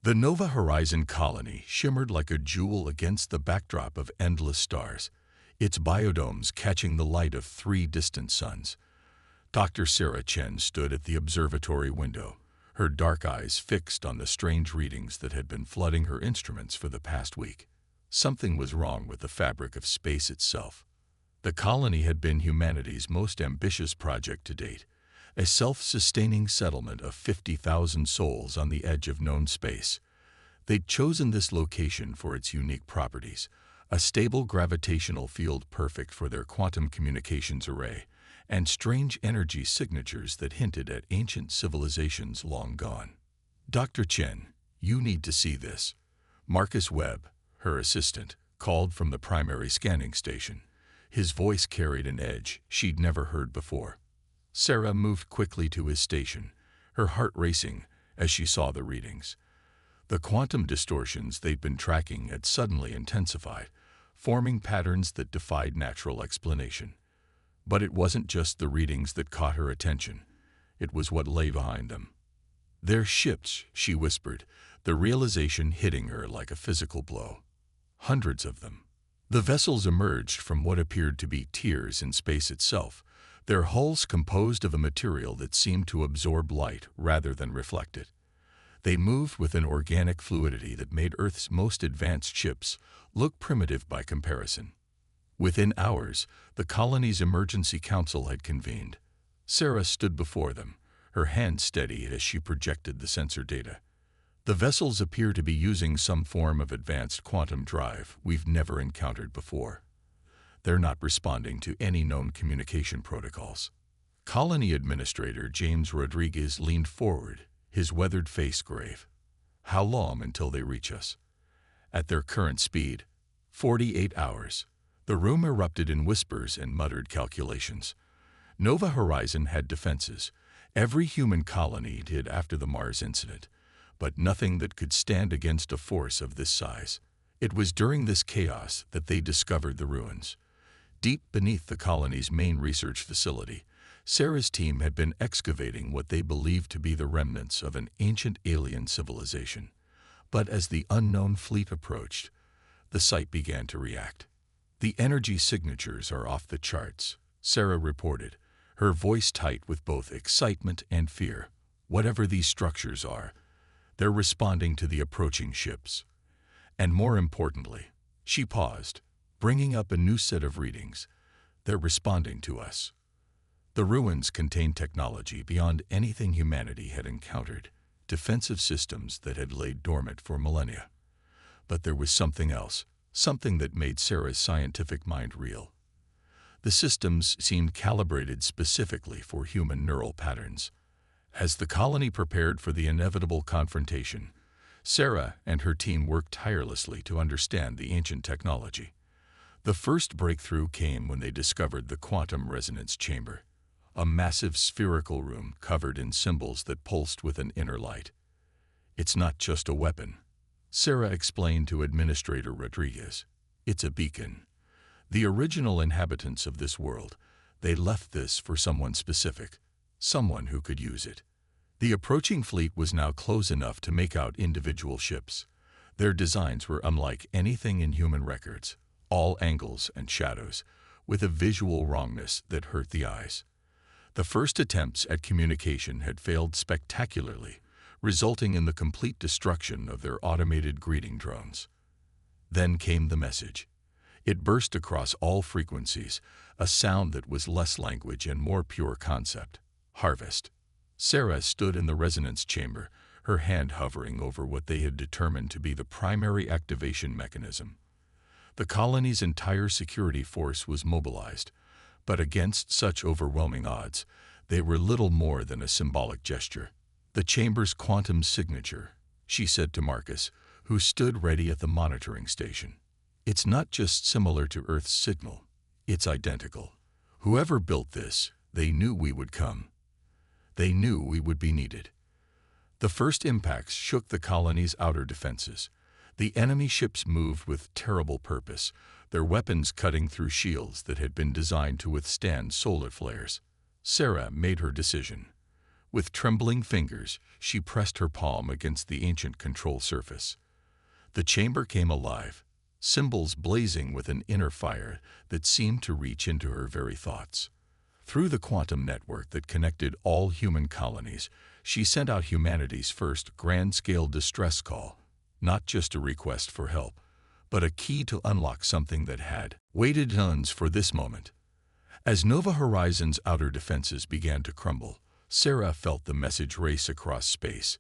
The Nova Horizon colony shimmered like a jewel against the backdrop of endless stars, its biodomes catching the light of 3 distant suns. Dr. Sarah Chen stood at the observatory window, her dark eyes fixed on the strange readings that had been flooding her instruments for the past week. Something was wrong with the fabric of space itself. The colony had been humanity's most ambitious project to date, a self-sustaining settlement of 50,000 souls on the edge of known space. They'd chosen this location for its unique properties, a stable gravitational field perfect for their quantum communications array, and strange energy signatures that hinted at ancient civilizations long gone. "Dr. Chen, you need to see this." Marcus Webb, her assistant, called from the primary scanning station. His voice carried an edge she'd never heard before. Sarah moved quickly to his station, her heart racing as she saw the readings. The quantum distortions they'd been tracking had suddenly intensified, forming patterns that defied natural explanation. But it wasn't just the readings that caught her attention. It was what lay behind them. "They're ships," she whispered, the realization hitting her like a physical blow. Hundreds of them. The vessels emerged from what appeared to be tiers in space itself, their hulls composed of a material that seemed to absorb light rather than reflect it. They moved with an organic fluidity that made Earth's most advanced ships look primitive by comparison. Within hours, the colony's emergency council had convened. Sarah stood before them, her hand steady as she projected the sensor data. "The vessels appear to be using some form of advanced quantum drive we've never encountered before. They're not responding to any known communication protocols." Colony Administrator James Rodriguez leaned forward, his weathered face grave. "How long until they reach us?" "At their current speed, 48 hours. The room erupted in whispers and muttered calculations. Nova Horizon had defenses. Every human colony did after the Mars incident, but nothing that could stand against a force of this size. It was during this chaos that they discovered the ruins. Deep beneath the colony's main research facility, Sarah's team had been excavating what they believed to be the remnants of an ancient alien civilization. But as the unknown fleet approached, the site began to react. "The energy signatures are off the charts," Sarah reported, her voice tight with both excitement and fear. "Whatever these structures are, they're responding to the approaching ships. And more importantly," she paused, bringing up a new set of readings, "they're responding to us." The ruins contained technology beyond anything humanity had encountered, defensive systems that had laid dormant for millennia. But there was something else, something that made Sarah's scientific mind reel. The systems seemed calibrated specifically for human neural patterns. As the colony prepared for the inevitable confrontation, Sarah and her team worked tirelessly to understand the ancient technology. The first breakthrough came when they discovered the quantum resonance chamber, a massive spherical room covered in symbols that pulsed with an inner light. "It's not just a weapon," Sarah explained to Administrator Rodriguez. "It's a beacon. The original inhabitants of this world, they left this for someone specific, someone who could use it." The approaching fleet was now close enough to make out individual ships. Their designs were unlike anything in human records, all angles and shadows, with a visual wrongness that hurt the eyes. The first attempts at communication had failed spectacularly, resulting in the complete destruction of their automated greeting drones. Then came the message. It burst across all frequencies, a sound that was less language and more pure concept. "Harvest." Sarah stood in the resonance chamber, her hand hovering over what they had determined to be the primary activation mechanism. The colony's entire security force was mobilized, but against such overwhelming odds, they were little more than a symbolic gesture. "The chamber's quantum signature," she said to Marcus, who stood ready at the monitoring station. "It's not just similar to Earth's signal, it's identical. Whoever built this, they knew we would come. They knew we would be needed." The first impacts shook the colony's outer defenses. The enemy ships moved with terrible purpose, their weapons cutting through shields that had been designed to withstand solar flares. Sarah made her decision. With trembling fingers, she pressed her palm against the ancient control surface. The chamber came alive, symbols blazing with an inner fire that seemed to reach into her very thoughts. Through the quantum network that connected all human colonies, she sent out humanity's first grand-scale distress call, not just a request for help, but a key to unlock something that had waited eons for this moment. As Nova Horizons' outer defenses began to crumble, Sarah felt the message race across space,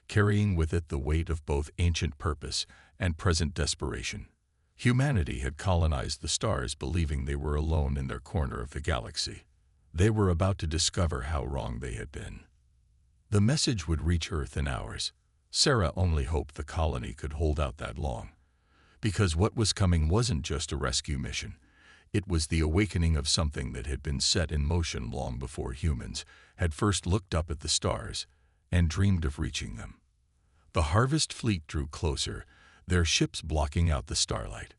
carrying with it the weight of both ancient purpose and present desperation. Humanity had colonized the stars believing they were alone in their corner of the galaxy. They were about to discover how wrong they had been. The message would reach Earth in hours. Sarah only hoped the colony could hold out that long. Because what was coming wasn't just a rescue mission. It was the awakening of something that had been set in motion long before humans had first looked up at the stars and dreamed of reaching them. The Harvest Fleet drew closer, their ships blocking out the starlight.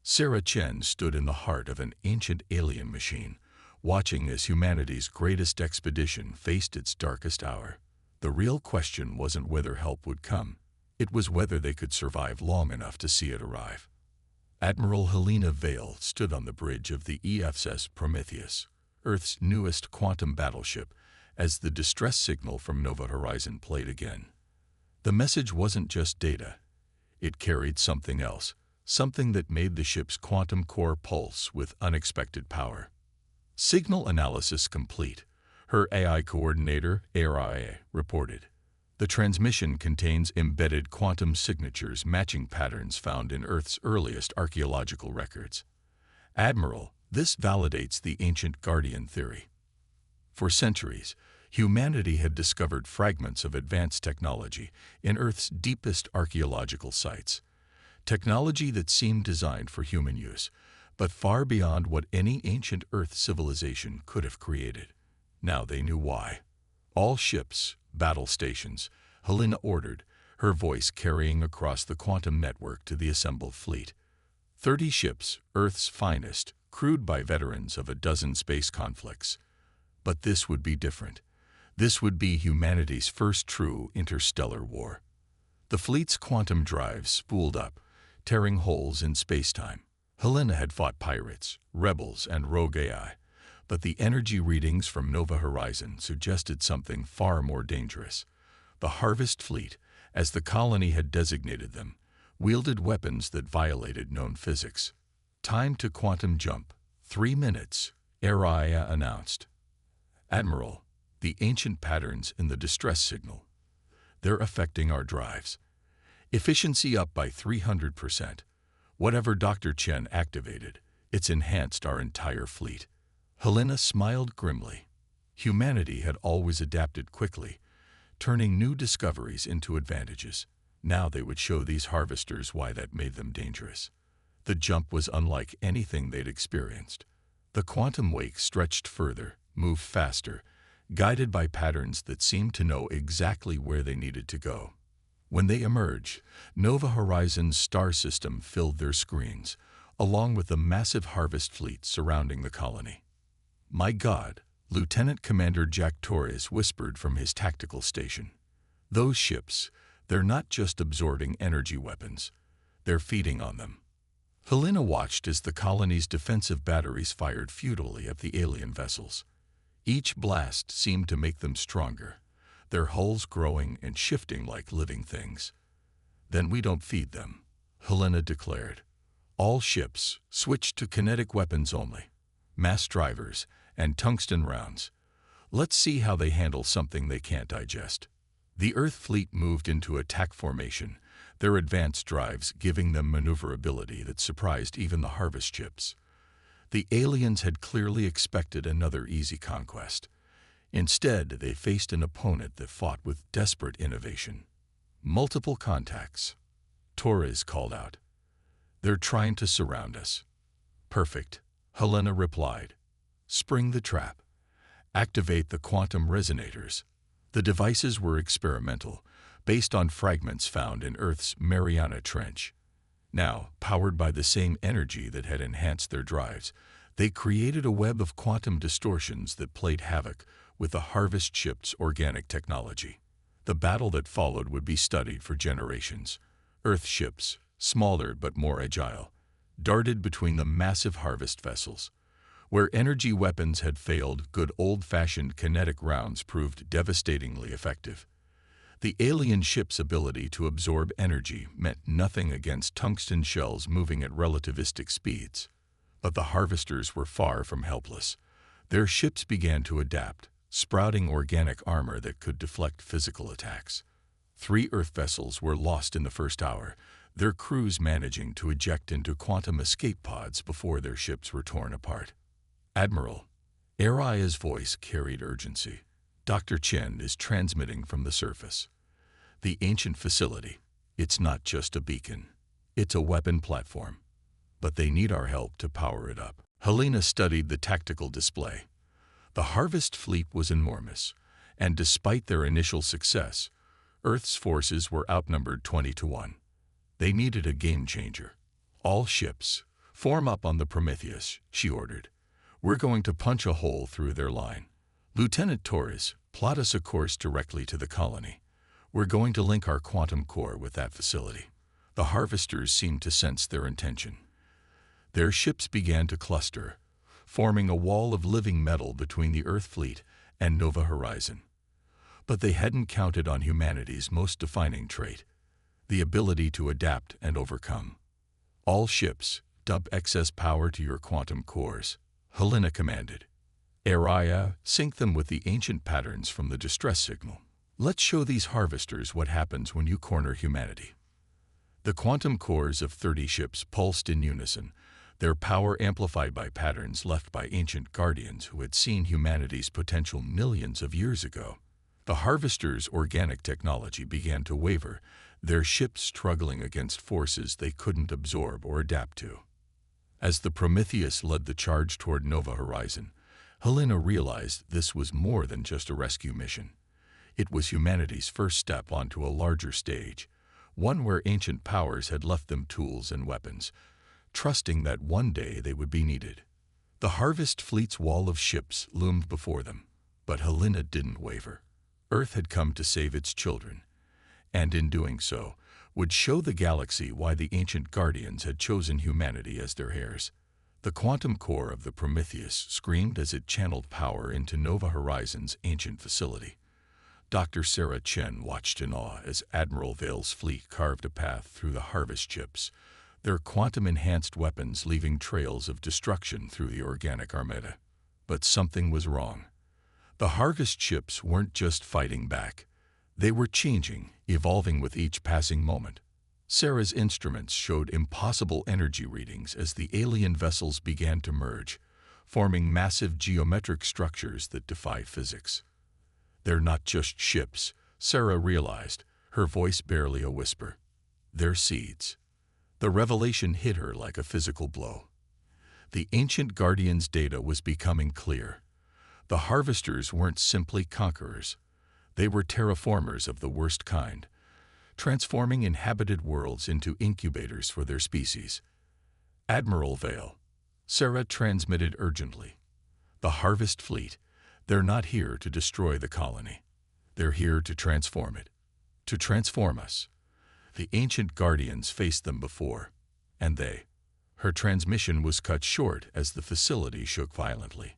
Sarah Chen stood in the heart of an ancient alien machine, watching as humanity's greatest expedition faced its darkest hour. The real question wasn't whether help would come. It was whether they could survive long enough to see it arrive. Admiral Helena Vale stood on the bridge of the HFY Prometheus, Earth's newest quantum battleship, as the distress signal from Nova Horizon played again. The message wasn't just data. It carried something else, something that made the ship's quantum core pulse with unexpected power. Signal analysis complete, her AI coordinator, AI, reported. The transmission contains embedded quantum signatures matching patterns found in Earth's earliest archaeological records. Admiral, this validates the ancient Guardian theory. For centuries, humanity had discovered fragments of advanced technology in Earth's deepest archaeological sites. Technology that seemed designed for human use, but far beyond what any ancient Earth civilization could have created. Now they knew why. All ships, battle stations, Helena ordered, her voice carrying across the quantum network to the assembled fleet. 30 ships, Earth's finest, crewed by veterans of a dozen space conflicts. But this would be different. This would be humanity's first true interstellar war. The fleet's quantum drives spooled up, tearing holes in space-time. Helena had fought pirates, rebels, and rogue AI, but the energy readings from Nova Horizon suggested something far more dangerous. The Harvest Fleet, as the colony had designated them, wielded weapons that violated known physics. Time to quantum jump. 3 minutes, Araya announced. Admiral, the ancient patterns in the distress signal. They're affecting our drives. Efficiency up by 300%. Whatever Dr. Chen activated, it's enhanced our entire fleet. Helena smiled grimly. Humanity had always adapted quickly, turning new discoveries into advantages. Now they would show these harvesters why that made them dangerous. The jump was unlike anything they'd experienced. The quantum wake stretched further, moved faster, guided by patterns that seemed to know exactly where they needed to go. When they emerged, Nova Horizon's star system filled their screens, along with the massive Harvest Fleet surrounding the colony. "My God," Lieutenant Commander Jack Torres whispered from his tactical station. "Those ships, they're not just absorbing energy weapons, they're feeding on them." Helena watched as the colony's defensive batteries fired futilely at the alien vessels. Each blast seemed to make them stronger, their hulls growing and shifting like living things. "Then we don't feed them," Helena declared. "All ships switch to kinetic weapons only, mass drivers, and tungsten rounds. Let's see how they handle something they can't digest." The Earth fleet moved into attack formation, their advanced drives giving them maneuverability that surprised even the Harvest ships. The aliens had clearly expected another easy conquest. Instead, they faced an opponent that fought with desperate innovation. "Multiple contacts," Torres called out. "They're trying to surround us." "Perfect," Helena replied. "Spring the trap. Activate the quantum resonators." The devices were experimental, based on fragments found in Earth's Mariana Trench. Now, powered by the same energy that had enhanced their drives, they created a web of quantum distortions that played havoc with the Harvest ship's organic technology. The battle that followed would be studied for generations. Earth ships, smaller but more agile, darted between the massive Harvest vessels. Where energy weapons had failed, good old-fashioned kinetic rounds proved devastatingly effective. The alien ship's ability to absorb energy meant nothing against tungsten shells moving at relativistic speeds. But the Harvesters were far from helpless. Their ships began to adapt, sprouting organic armor that could deflect physical attacks. 3 Earth vessels were lost in the first hour, their crews managing to eject into quantum escape pods before their ships were torn apart. Admiral, Araya's voice carried urgency. Dr. Chen is transmitting from the surface. The ancient facility, it's not just a beacon. It's a weapon platform. But they need our help to power it up. Helena studied the tactical display. The Harvest fleet was enormous, and despite their initial success, Earth's forces were outnumbered 20-1. They needed a game-changer. All ships, form up on the Prometheus, she ordered. We're going to punch a hole through their line. Lieutenant Torres, plot us a course directly to the colony. We're going to link our quantum core with that facility. The Harvesters seemed to sense their intention. Their ships began to cluster, forming a wall of living metal between the Earth fleet and Nova Horizon. But they hadn't counted on humanity's most defining trait, the ability to adapt and overcome. All ships, dump excess power to your quantum cores, Helena commanded. Araya, sync them with the ancient patterns from the distress signal. Let's show these Harvesters what happens when you corner humanity. The quantum cores of 30 ships pulsed in unison, their power amplified by patterns left by ancient guardians who had seen humanity's potential millions of years ago. The Harvesters' organic technology began to waver, their ships struggling against forces they couldn't absorb or adapt to. As the Prometheus led the charge toward Nova Horizon, Helena realized this was more than just a rescue mission. It was humanity's first step onto a larger stage, one where ancient powers had left them tools and weapons, trusting that one day they would be needed. The Harvest fleet's wall of ships loomed before them, but Helena didn't waver. Earth had come to save its children, and in doing so, would show the galaxy why the ancient guardians had chosen humanity as their heirs. The quantum core of the Prometheus screamed as it channeled power into Nova Horizon's ancient facility. Dr. Sarah Chen watched in awe as Admiral Vale's fleet carved a path through the Harvest ships, their quantum-enhanced weapons leaving trails of destruction through the organic armada. But something was wrong. The Harvest ships weren't just fighting back. They were changing, evolving with each passing moment. Sarah's instruments showed impossible energy readings as the alien vessels began to merge, forming massive geometric structures that defy physics. They're not just ships, Sarah realized, her voice barely a whisper. They're seeds. The revelation hit her like a physical blow. The ancient Guardian's data was becoming clear. The Harvesters weren't simply conquerors. They were terraformers of the worst kind, transforming inhabited worlds into incubators for their species. Admiral Vale, Sarah transmitted urgently. The Harvest fleet, they're not here to destroy the colony. They're here to transform it, to transform us. The ancient guardians faced them before, and her transmission was cut short as the facility shook violently.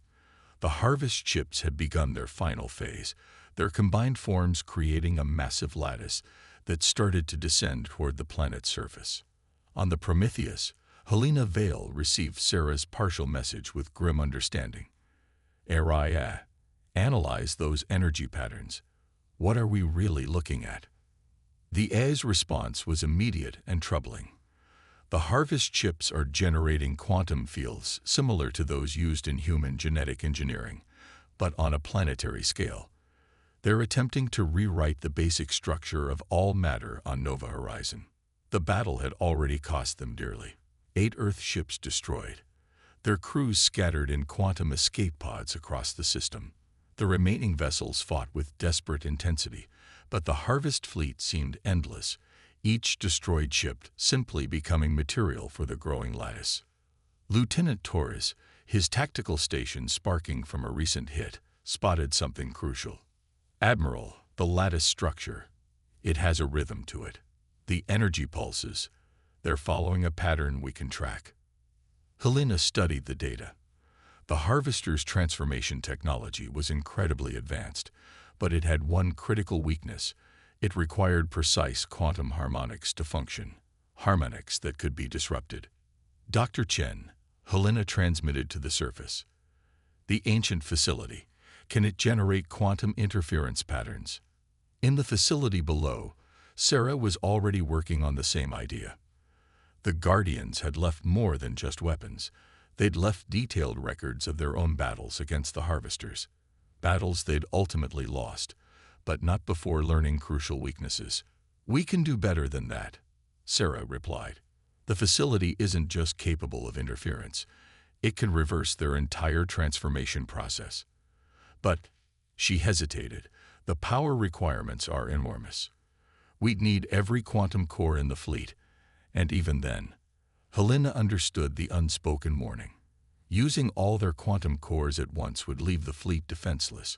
The Harvest ships had begun their final phase, their combined forms creating a massive lattice that started to descend toward the planet's surface. On the Prometheus, Helena Vale received Sarah's partial message with grim understanding. Araya, analyze those energy patterns. What are we really looking at? The A's response was immediate and troubling. The Harvest ships are generating quantum fields similar to those used in human genetic engineering, but on a planetary scale. They're attempting to rewrite the basic structure of all matter on Nova Horizon. The battle had already cost them dearly. 8 Earth ships destroyed, their crews scattered in quantum escape pods across the system. The remaining vessels fought with desperate intensity, but the Harvest fleet seemed endless, each destroyed ship simply becoming material for the growing lattice. Lieutenant Torres, his tactical station sparking from a recent hit, spotted something crucial. Admiral, the lattice structure. It has a rhythm to it. The energy pulses. They're following a pattern we can track. Helena studied the data. The Harvester's transformation technology was incredibly advanced, but it had one critical weakness. It required precise quantum harmonics to function, harmonics that could be disrupted. Dr. Chen, Helena transmitted to the surface. The ancient facility. Can it generate quantum interference patterns? In the facility below, Sarah was already working on the same idea. The Guardians had left more than just weapons. They'd left detailed records of their own battles against the Harvesters. Battles they'd ultimately lost, but not before learning crucial weaknesses. "We can do better than that," Sarah replied. "The facility isn't just capable of interference. It can reverse their entire transformation process." But she hesitated. The power requirements are enormous. We'd need every quantum core in the fleet, and even then, Helena understood the unspoken warning. Using all their quantum cores at once would leave the fleet defenseless,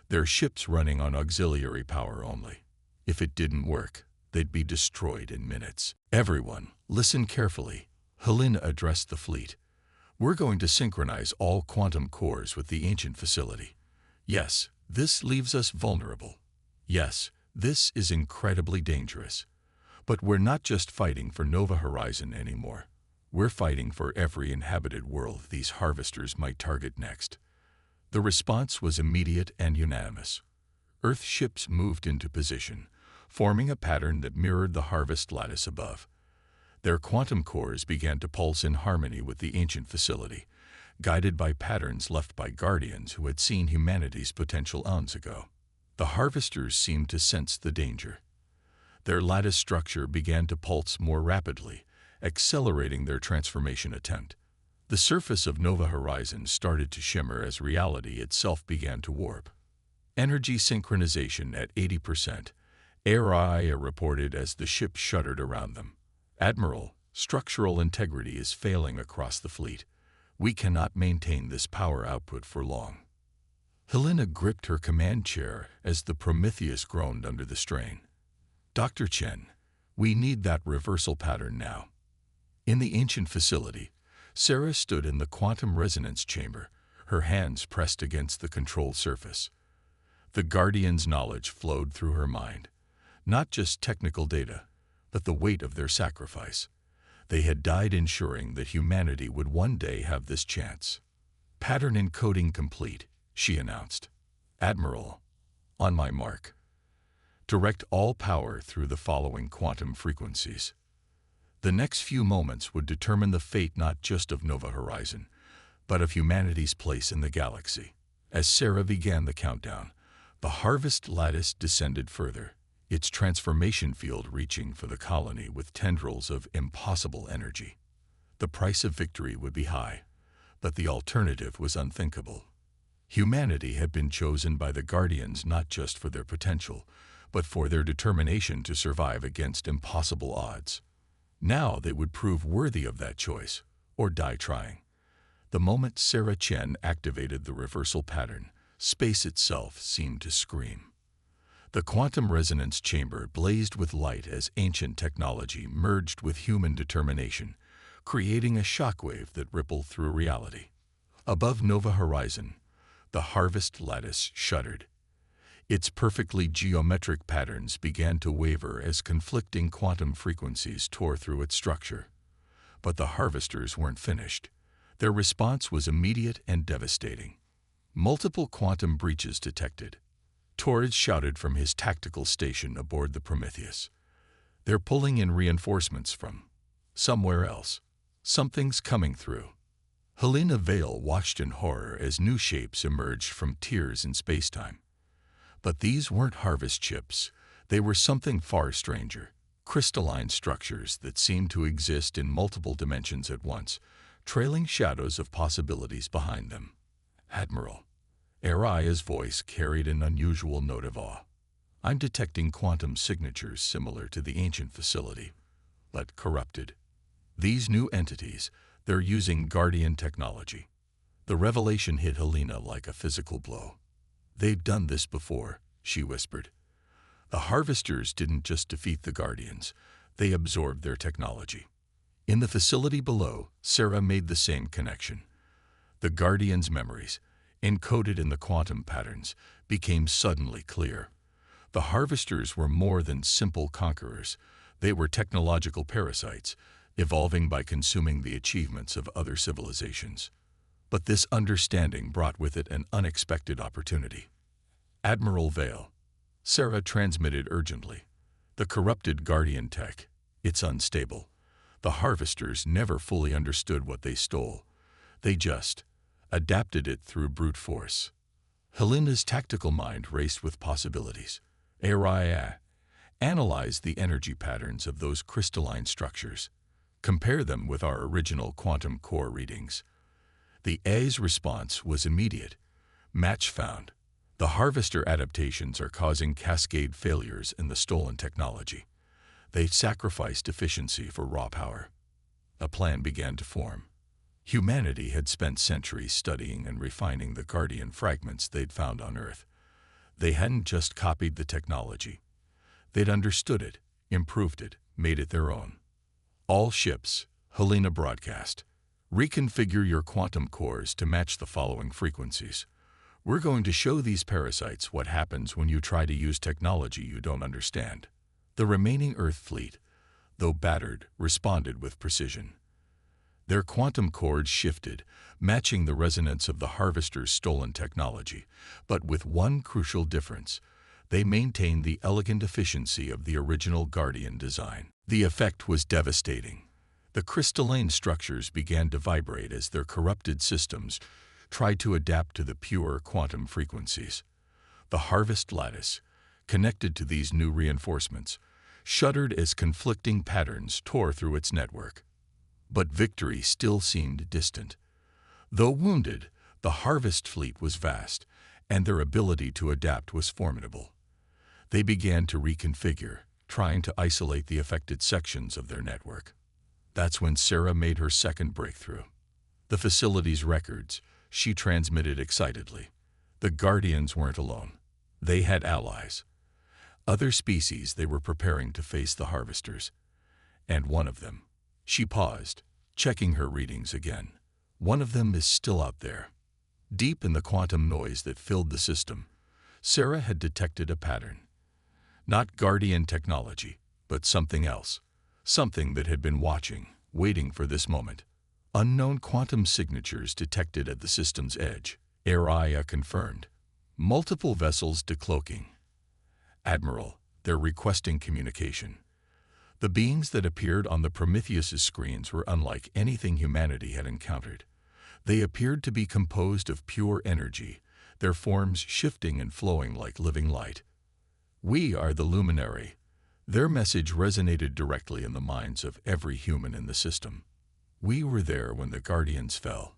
their ships running on auxiliary power only. If it didn't work, they'd be destroyed in minutes. "Everyone, listen carefully," Helena addressed the fleet. "We're going to synchronize all quantum cores with the ancient facility. Yes, this leaves us vulnerable. Yes, this is incredibly dangerous. But we're not just fighting for Nova Horizon anymore. We're fighting for every inhabited world these Harvesters might target next." The response was immediate and unanimous. Earth ships moved into position, forming a pattern that mirrored the Harvest lattice above. Their quantum cores began to pulse in harmony with the ancient facility, guided by patterns left by Guardians who had seen humanity's potential eons ago. The Harvesters seemed to sense the danger. Their lattice structure began to pulse more rapidly, accelerating their transformation attempt. The surface of Nova Horizon started to shimmer as reality itself began to warp. Energy synchronization at 80%, ARIA reported as the ship shuddered around them. "Admiral, structural integrity is failing across the fleet. We cannot maintain this power output for long." Helena gripped her command chair as the Prometheus groaned under the strain. "Dr. Chen, we need that reversal pattern now." In the ancient facility, Sarah stood in the quantum resonance chamber, her hands pressed against the control surface. The Guardian's knowledge flowed through her mind, not just technical data, but the weight of their sacrifice. They had died ensuring that humanity would one day have this chance. "Pattern encoding complete," she announced. "Admiral, on my mark. Direct all power through the following quantum frequencies." The next few moments would determine the fate not just of Nova Horizon, but of humanity's place in the galaxy. As Sarah began the countdown, the Harvest lattice descended further, its transformation field reaching for the colony with tendrils of impossible energy. The price of victory would be high, but the alternative was unthinkable. Humanity had been chosen by the Guardians not just for their potential, but for their determination to survive against impossible odds. Now they would prove worthy of that choice, or die trying. The moment Sarah Chen activated the reversal pattern, space itself seemed to scream. The quantum resonance chamber blazed with light as ancient technology merged with human determination, creating a shockwave that rippled through reality. Above Nova Horizon, the Harvest lattice shuddered. Its perfectly geometric patterns began to waver as conflicting quantum frequencies tore through its structure. But the Harvesters weren't finished. Their response was immediate and devastating. Multiple quantum breaches detected. Torres shouted from his tactical station aboard the Prometheus. "They're pulling in reinforcements from somewhere else. Something's coming through." Helena Vale watched in horror as new shapes emerged from tears in spacetime. But these weren't Harvest ships. They were something far stranger. Crystalline structures that seemed to exist in multiple dimensions at once, trailing shadows of possibilities behind them. "Admiral." Aria's voice carried an unusual note of awe. "I'm detecting quantum signatures similar to the ancient facility, but corrupted. These new entities, they're using Guardian technology." The revelation hit Helena like a physical blow. "They've done this before," she whispered. "The Harvesters didn't just defeat the Guardians, they absorbed their technology." In the facility below, Sarah made the same connection. The Guardians' memories, encoded in the quantum patterns, became suddenly clear. The Harvesters were more than simple conquerors. They were technological parasites, evolving by consuming the achievements of other civilizations. But this understanding brought with it an unexpected opportunity. "Admiral Vale," Sarah transmitted urgently. "The corrupted Guardian tech, it's unstable. The Harvesters never fully understood what they stole. They just adapted it through brute force." Helena's tactical mind raced with possibilities. Araya, analyze the energy patterns of those crystalline structures. Compare them with our original quantum core readings. The A's response was immediate. "Match found. The Harvester adaptations are causing cascade failures in the stolen technology. They've sacrificed efficiency for raw power." A plan began to form. Humanity had spent centuries studying and refining the Guardian fragments they'd found on Earth. They hadn't just copied the technology. They'd understood it, improved it, made it their own. "All ships," Helena broadcast, "reconfigure your quantum cores to match the following frequencies. We're going to show these parasites what happens when you try to use technology you don't understand." The remaining Earth fleet, though battered, responded with precision. Their quantum chords shifted, matching the resonance of the Harvester's stolen technology, but with one crucial difference. They maintained the elegant efficiency of the original Guardian design. The effect was devastating. The crystalline structures began to vibrate as their corrupted systems tried to adapt to the pure quantum frequencies. The harvest lattice, connected to these new reinforcements, shuddered as conflicting patterns tore through its network. But victory still seemed distant. Though wounded, the Harvest fleet was vast, and their ability to adapt was formidable. They began to reconfigure, trying to isolate the affected sections of their network. That's when Sarah made her second breakthrough. The facility's records, she transmitted excitedly. The Guardians weren't alone. They had allies. Other species they were preparing to face the Harvesters. And one of them. She paused, checking her readings again. One of them is still out there. Deep in the quantum noise that filled the system, Sarah had detected a pattern. Not Guardian technology, but something else. Something that had been watching, waiting for this moment. Unknown quantum signatures detected at the system's edge. Araya confirmed. Multiple vessels decloaking. "Admiral, they're requesting communication." The beings that appeared on the Prometheus's screens were unlike anything humanity had encountered. They appeared to be composed of pure energy, their forms shifting and flowing like living light. "We are the luminary." Their message resonated directly in the minds of every human in the system. "We were there when the Guardians fell.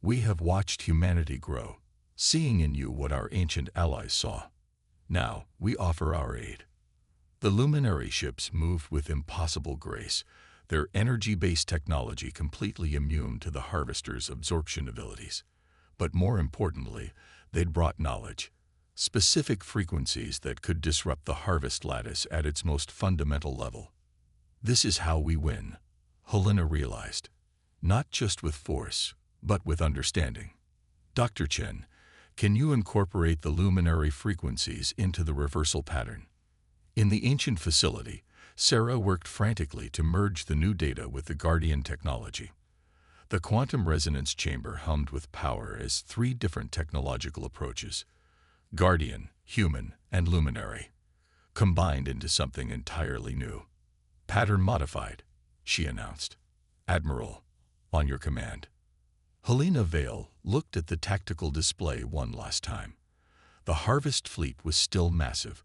We have watched humanity grow, seeing in you what our ancient allies saw. Now we offer our aid." The luminary ships moved with impossible grace, their energy-based technology completely immune to the Harvester's absorption abilities. But more importantly, they'd brought knowledge, specific frequencies that could disrupt the harvest lattice at its most fundamental level. "This is how we win," Helena realized. "Not just with force, but with understanding." "Dr. Chen, can you incorporate the luminary frequencies into the reversal pattern?" In the ancient facility, Sarah worked frantically to merge the new data with the Guardian technology. The quantum resonance chamber hummed with power as three different technological approaches, Guardian, human, and luminary, combined into something entirely new. "Pattern modified," she announced. "Admiral, on your command." Helena Vale looked at the tactical display one last time. The Harvest fleet was still massive,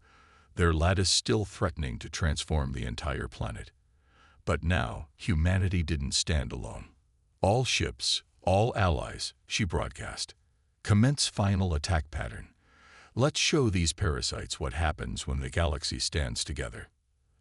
their lattice still threatening to transform the entire planet. But now, humanity didn't stand alone. "All ships, all allies," she broadcast. "Commence final attack pattern. Let's show these parasites what happens when the galaxy stands together."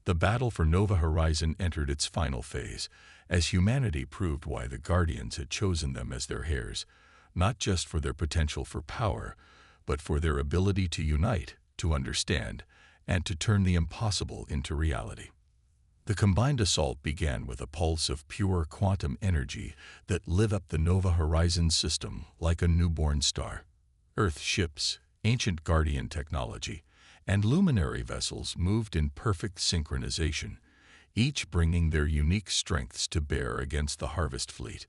The battle for Nova Horizon entered its final phase, as humanity proved why the Guardians had chosen them as their heirs, not just for their potential for power, but for their ability to unite, to understand, and to turn the impossible into reality. The combined assault began with a pulse of pure quantum energy that lit up the Nova Horizon system like a newborn star. Earth ships, ancient Guardian technology, and luminary vessels moved in perfect synchronization, each bringing their unique strengths to bear against the Harvest fleet.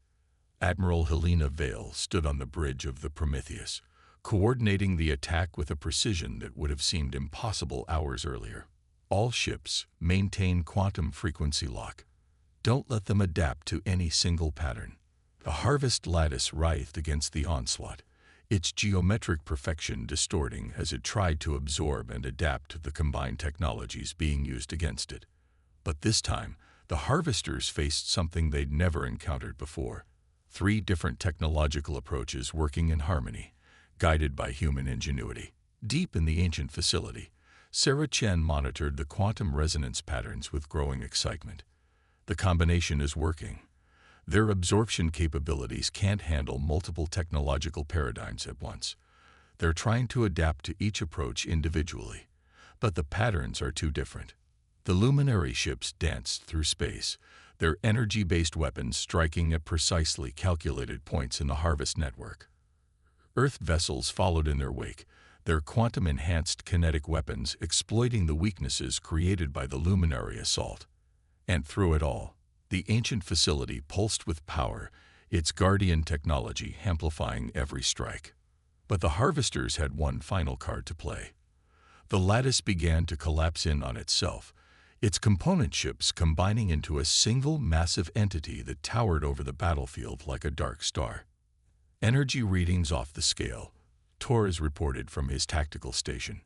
Admiral Helena Vale stood on the bridge of the Prometheus, coordinating the attack with a precision that would have seemed impossible hours earlier. All ships maintain quantum frequency lock. Don't let them adapt to any single pattern. The Harvest lattice writhed against the onslaught, its geometric perfection distorting as it tried to absorb and adapt to the combined technologies being used against it. But this time, the Harvesters faced something they'd never encountered before. 3 different technological approaches working in harmony, guided by human ingenuity. Deep in the ancient facility, Sarah Chen monitored the quantum resonance patterns with growing excitement. The combination is working. Their absorption capabilities can't handle multiple technological paradigms at once. They're trying to adapt to each approach individually, but the patterns are too different. The luminary ships danced through space, their energy-based weapons striking at precisely calculated points in the Harvest network. Earth vessels followed in their wake, their quantum-enhanced kinetic weapons exploiting the weaknesses created by the luminary assault. And through it all, the ancient facility pulsed with power, its Guardian technology amplifying every strike. But the Harvesters had one final card to play. The lattice began to collapse in on itself, its component ships combining into a single massive entity that towered over the battlefield like a dark star. Energy readings off the scale, Torres reported from his tactical station.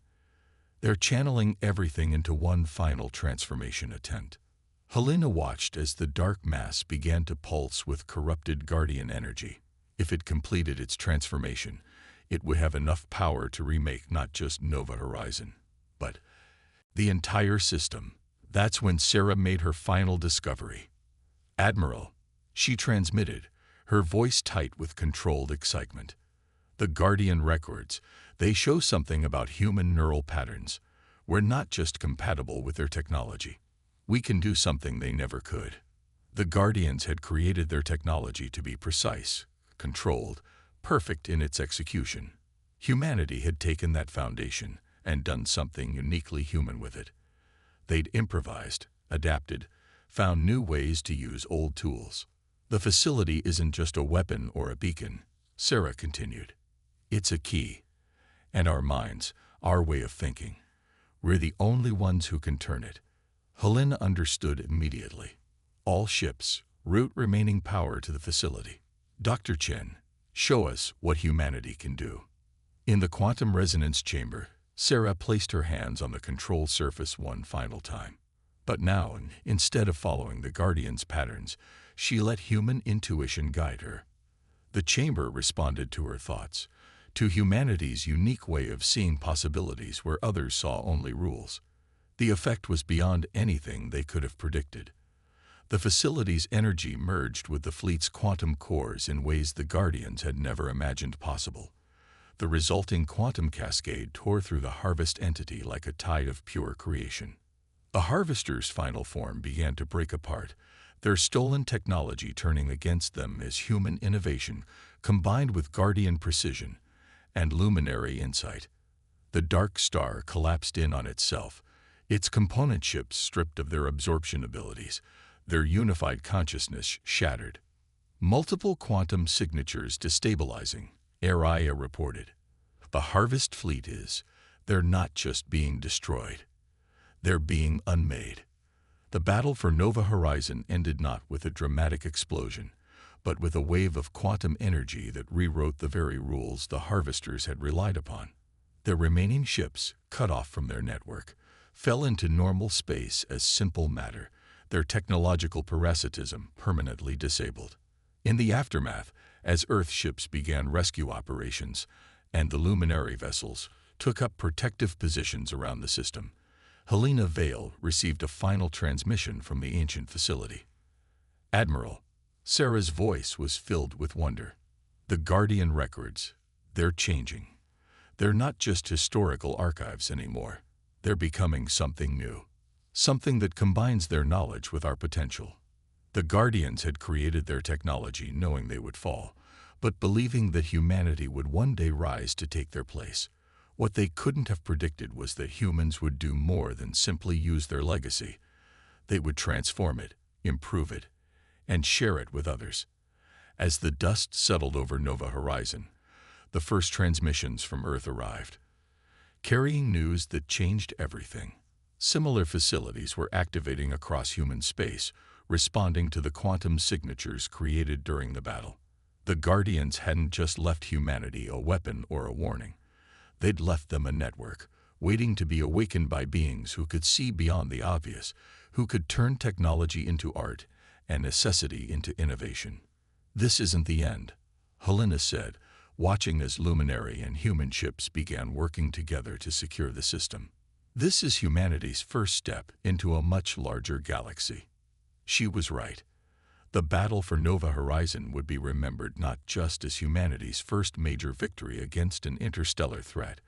They're channeling everything into one final transformation attempt. Helena watched as the dark mass began to pulse with corrupted Guardian energy. If it completed its transformation, it would have enough power to remake not just Nova Horizon, but the entire system. That's when Sarah made her final discovery. "Admiral," she transmitted, her voice tight with controlled excitement. "The Guardian records, they show something about human neural patterns. We're not just compatible with their technology. We can do something they never could." The Guardians had created their technology to be precise, controlled, perfect in its execution. Humanity had taken that foundation and done something uniquely human with it. They'd improvised, adapted, found new ways to use old tools. "The facility isn't just a weapon or a beacon," Sarah continued. "It's a key. And our minds, our way of thinking. We're the only ones who can turn it." Helena understood immediately. "All ships, route remaining power to the facility. Dr. Chen, show us what humanity can do." In the quantum resonance chamber, Sarah placed her hands on the control surface one final time. But now, instead of following the Guardian's patterns, she let human intuition guide her. The chamber responded to her thoughts, to humanity's unique way of seeing possibilities where others saw only rules. The effect was beyond anything they could have predicted. The facility's energy merged with the fleet's quantum cores in ways the Guardians had never imagined possible. The resulting quantum cascade tore through the Harvest entity like a tide of pure creation. The Harvesters' final form began to break apart, their stolen technology turning against them as human innovation combined with Guardian precision and luminary insight. The dark star collapsed in on itself, its component ships stripped of their absorption abilities, their unified consciousness shattered. Multiple quantum signatures destabilizing, Araya reported. "The Harvest fleet they're not just being destroyed. They're being unmade." The battle for Nova Horizon ended not with a dramatic explosion, but with a wave of quantum energy that rewrote the very rules the Harvesters had relied upon. Their remaining ships, cut off from their network, fell into normal space as simple matter, their technological parasitism permanently disabled. In the aftermath, as Earth ships began rescue operations and the luminary vessels took up protective positions around the system, Helena Vale received a final transmission from the ancient facility. "Admiral," Sarah's voice was filled with wonder. "The Guardian records, they're changing. They're not just historical archives anymore. They're becoming something new. Something that combines their knowledge with our potential. The Guardians had created their technology knowing they would fall, but believing that humanity would one day rise to take their place. What they couldn't have predicted was that humans would do more than simply use their legacy. They would transform it, improve it, and share it with others. As the dust settled over Nova Horizon, the first transmissions from Earth arrived, carrying news that changed everything. Similar facilities were activating across human space, responding to the quantum signatures created during the battle. The Guardians hadn't just left humanity a weapon or a warning. They'd left them a network, waiting to be awakened by beings who could see beyond the obvious, who could turn technology into art and necessity into innovation. "This isn't the end," Helena said, watching as Luminary and human ships began working together to secure the system. "This is humanity's first step into a much larger galaxy." She was right. The battle for Nova Horizon would be remembered not just as humanity's first major victory against an interstellar threat,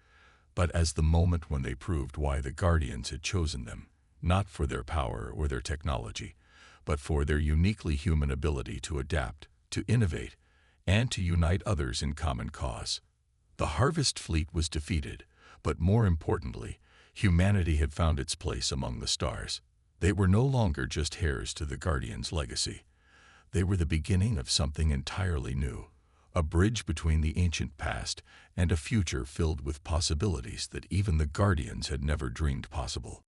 but as the moment when they proved why the Guardians had chosen them, not for their power or their technology, but for their uniquely human ability to adapt, to innovate, and to unite others in common cause. The Harvest Fleet was defeated, but more importantly, humanity had found its place among the stars. They were no longer just heirs to the Guardians' legacy. They were the beginning of something entirely new, a bridge between the ancient past and a future filled with possibilities that even the Guardians had never dreamed possible.